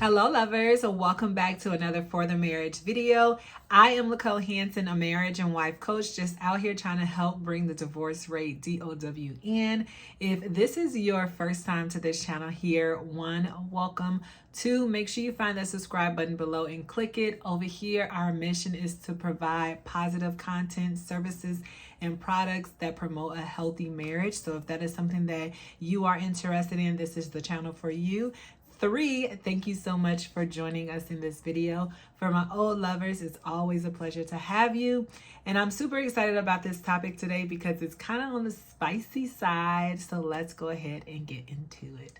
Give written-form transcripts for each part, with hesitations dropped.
Hello lovers, welcome back to another For the Marriage video. I am Nicole Hanson, a marriage and wife coach, just out here trying to help bring the divorce rate DOWN. If this is your first time to this channel here, one, welcome. Two, make sure you find that subscribe button below and click it. Over here, our mission is to provide positive content, services, and products that promote a healthy marriage. So if that is something that you are interested in, this is the channel for you. Three, thank you so much for joining us in this video. For my old lovers, it's always a pleasure to have you. And I'm super excited about this topic today because it's kind of on the spicy side. So let's go ahead and get into it.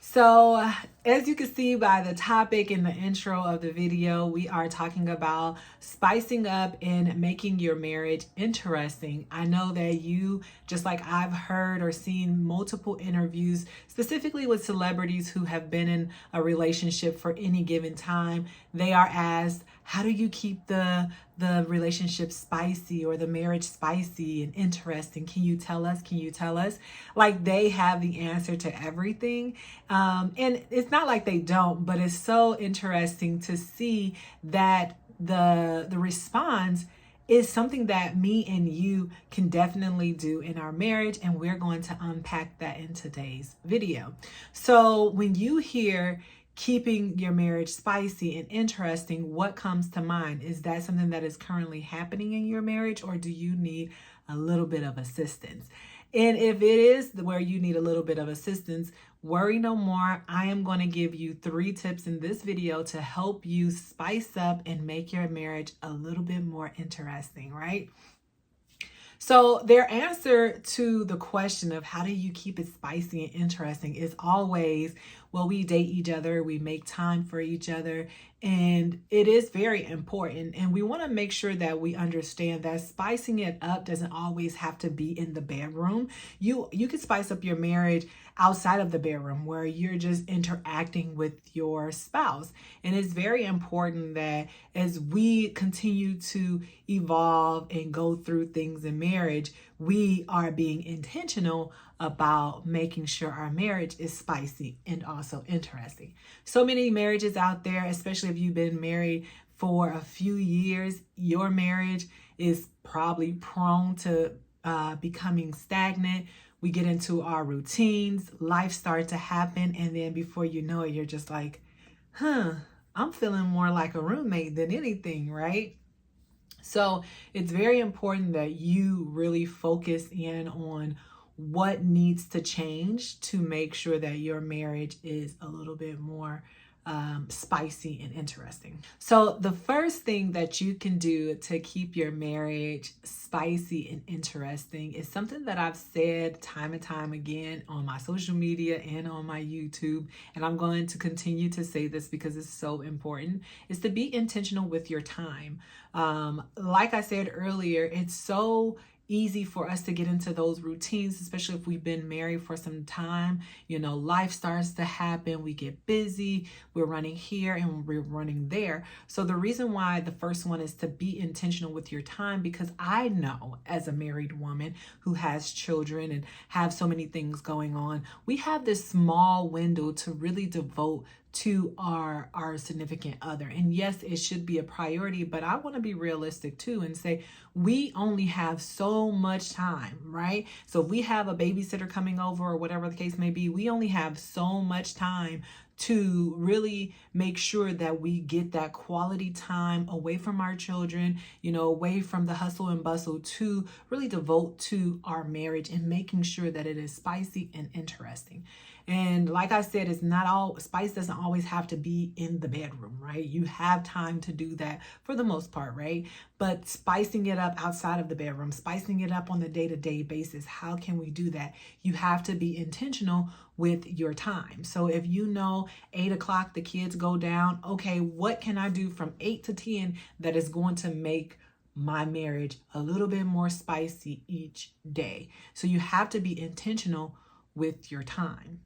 So as you can see by the topic in the intro of the video, we are talking about spicing up and making your marriage interesting. I know that you, just like I've heard or seen multiple interviews, specifically with celebrities who have been in a relationship for any given time, they are asked, how do you keep the relationship spicy or the marriage spicy and interesting? Can you tell us? Can you tell us? Like they have the answer to everything. And it's not like they don't, but it's so interesting to see that the response is something that me and you can definitely do in our marriage, and we're going to unpack that in today's video. So when you hear keeping your marriage spicy and interesting, what comes to mind? Is that something that is currently happening in your marriage, or do you need a little bit of assistance? And if it is where you need a little bit of assistance, worry no more. I am going to give you 3 tips in this video to help you spice up and make your marriage a little bit more interesting, right? So their answer to the question of how do you keep it spicy and interesting is always, well, we date each other, we make time for each other, and it is very important. And we want to make sure that we understand that spicing it up doesn't always have to be in the bedroom. You can spice up your marriage outside of the bedroom where you're just interacting with your spouse. And it's very important that as we continue to evolve and go through things in marriage, we are being intentional about making sure our marriage is spicy and also interesting. So many marriages out there, especially if you've been married for a few years, your marriage is probably prone to becoming stagnant. We get into our routines, life starts to happen, and then before you know it, you're just like, I'm feeling more like a roommate than anything, right? So it's very important that you really focus in on what needs to change to make sure that your marriage is a little bit more spicy and interesting. So the first thing that you can do to keep your marriage spicy and interesting is something that I've said time and time again on my social media and on my YouTube, and I'm going to continue to say this because it's so important, is to be intentional with your time. Like I said earlier, it's so easy for us to get into those routines, especially if we've been married for some time. You know, life starts to happen, we get busy, we're running here and we're running there. So the reason why the first one is to be intentional with your time, because I know as a married woman who has children and have so many things going on, we have this small window to really devote to our significant other. And yes, it should be a priority, but I want to be realistic too and say we only have so much time, right? So if we have a babysitter coming over or whatever the case may be, we only have so much time to really make sure that we get that quality time away from our children, you know, away from the hustle and bustle, to really devote to our marriage and making sure that it is spicy and interesting. And like I said, it's not all, spice doesn't always have to be in the bedroom, right? You have time to do that for the most part, right? But spicing it up outside of the bedroom, spicing it up on the day-to-day basis, how can we do that? You have to be intentional with your time. So if you know 8 o'clock the kids go down, okay, what can I do from 8 to 10 that is going to make my marriage a little bit more spicy each day? So you have to be intentional with your time.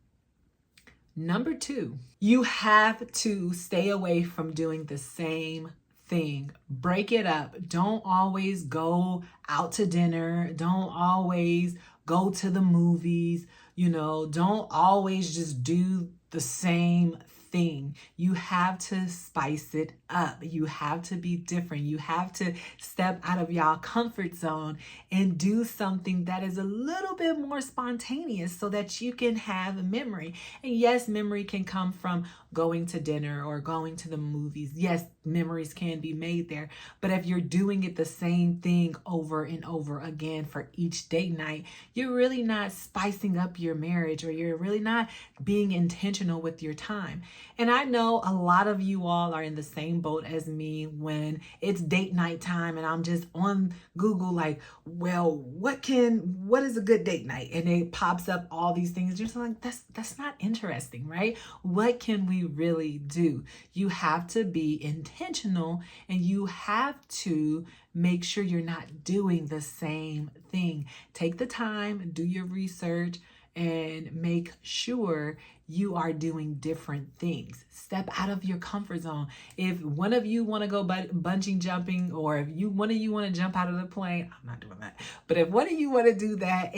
Number 2, you have to stay away from doing the same thing. Break it up. Don't always go out to dinner. Don't always go to the movies. You know, don't always just do the same thing. You have to spice it up. You have to be different. You have to step out of y'all comfort zone and do something that is a little bit more spontaneous so that you can have a memory. And yes, memory can come from going to dinner or going to the movies. Yes, memories can be made there. But if you're doing it the same thing over and over again for each date night, you're really not spicing up your marriage, or you're really not being intentional with your time. And I know a lot of you all are in the same boat as me when it's date night time and I'm just on Google like, well, what is a good date night? And it pops up all these things. You're just like, that's not interesting, right? What can we really do? You have to be intentional, and you have to make sure you're not doing the same thing. Take the time, do your research, and make sure you are doing different things. Step out of your comfort zone. If one of you want to go bungee jumping, or if one of you want to jump out of the plane, I'm not doing that. But if one of you want to do that,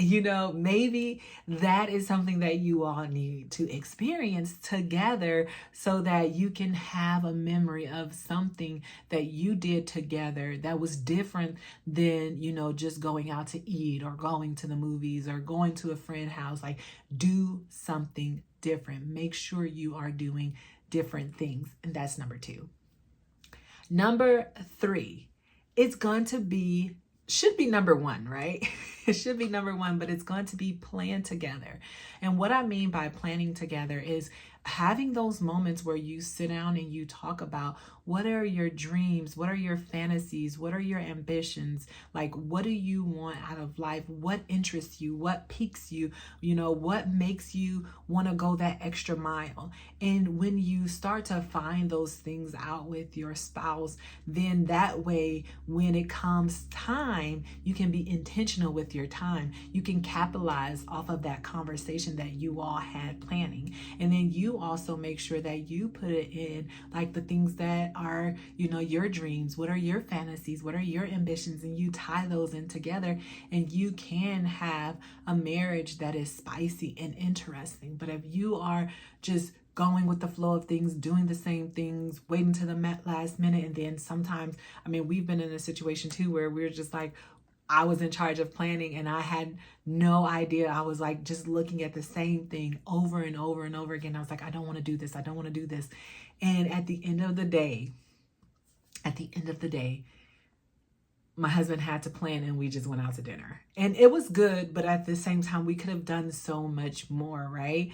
maybe that is something that you all need to experience together so that you can have a memory of something that you did together that was different than, just going out to eat or going to the movies or going to a friend's house. Like, do something different. Make sure you are doing different things. And that's number 2. Number 3, should be number 1, right? It should be number 1, but it's going to be planned together. And what I mean by planning together is having those moments where you sit down and you talk about what are your dreams, what are your fantasies, what are your ambitions, like what do you want out of life, what interests you, what piques you, what makes you want to go that extra mile. And when you start to find those things out with your spouse, then that way when it comes time, you can be intentional with your time. You can capitalize off of that conversation that you all had planning. And then you also make sure that you put it in like the things that are, your dreams. What are your fantasies? What are your ambitions? And you tie those in together, and you can have a marriage that is spicy and interesting. But if you are just going with the flow of things, doing the same things, waiting to the last minute, and then sometimes, we've been in a situation too where we're just like, I was in charge of planning and I had no idea. I was like just looking at the same thing over and over and over again. I was like, I don't want to do this. I don't want to do this. And at the end of the day, my husband had to plan, and we just went out to dinner. And it was good, but at the same time, we could have done so much more, right?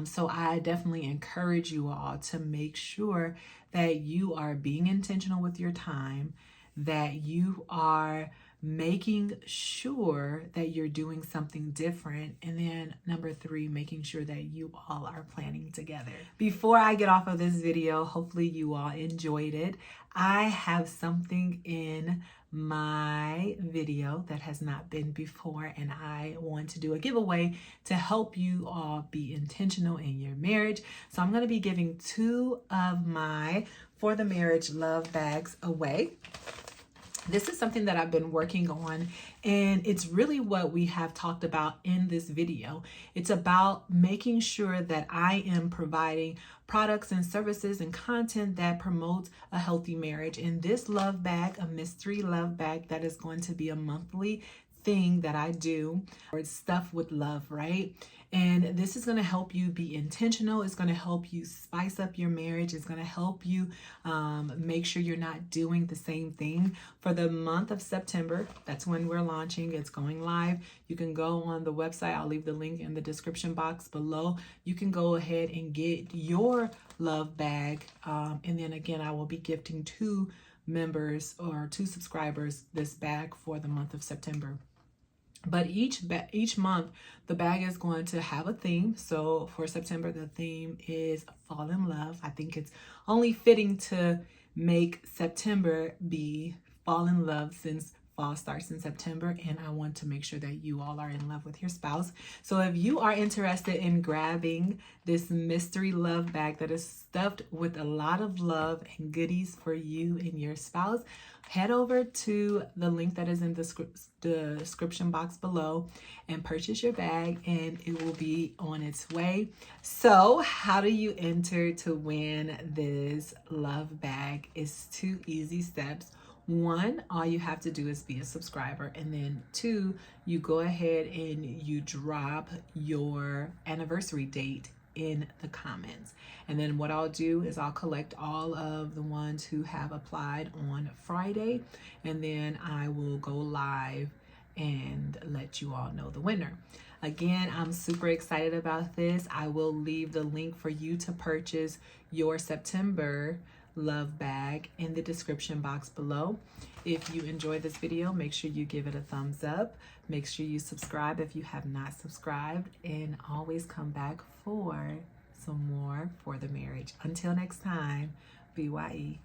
So I definitely encourage you all to make sure that you are being intentional with your time, that you are making sure that you're doing something different. And then number 3, making sure that you all are planning together. Before I get off of this video, hopefully you all enjoyed it. I have something in my video that has not been before, and I want to do a giveaway to help you all be intentional in your marriage. So I'm going to be giving 2 of my For the Marriage love bags away. This is something that I've been working on, and it's really what we have talked about in this video. It's about making sure that I am providing products and services and content that promotes a healthy marriage. And this love bag, a mystery love bag that is going to be a monthly thing that I do, or it's stuff with love, right? And this is going to help you be intentional. It's going to help you spice up your marriage. It's going to help you make sure you're not doing the same thing. For the month of September, that's when we're launching. It's going live. You can go on the website. I'll leave the link in the description box below. You can go ahead and get your love bag. And then again, I will be gifting 2 members or 2 subscribers this bag for the month of September. But each month, the bag is going to have a theme. So for September, the theme is Fall in Love. I think it's only fitting to make September be Fall in Love, since Fall starts in September, and I want to make sure that you all are in love with your spouse. So if you are interested in grabbing this mystery love bag that is stuffed with a lot of love and goodies for you and your spouse, head over to the link that is in the description box below and purchase your bag, and it will be on its way. So how do you enter to win this love bag? It's 2 easy steps. 1, all you have to do is be a subscriber, and then 2, you go ahead and you drop your anniversary date in the comments. And then what I'll do is I'll collect all of the ones who have applied on Friday, and then I will go live and let you all know the winner. Again, I'm super excited about this. I will leave the link for you to purchase your September love bag in the description box below. If you enjoyed this video, make sure you give it a thumbs up. Make sure you subscribe if you have not subscribed, and always come back for some more For the Marriage. Until next time, BYE.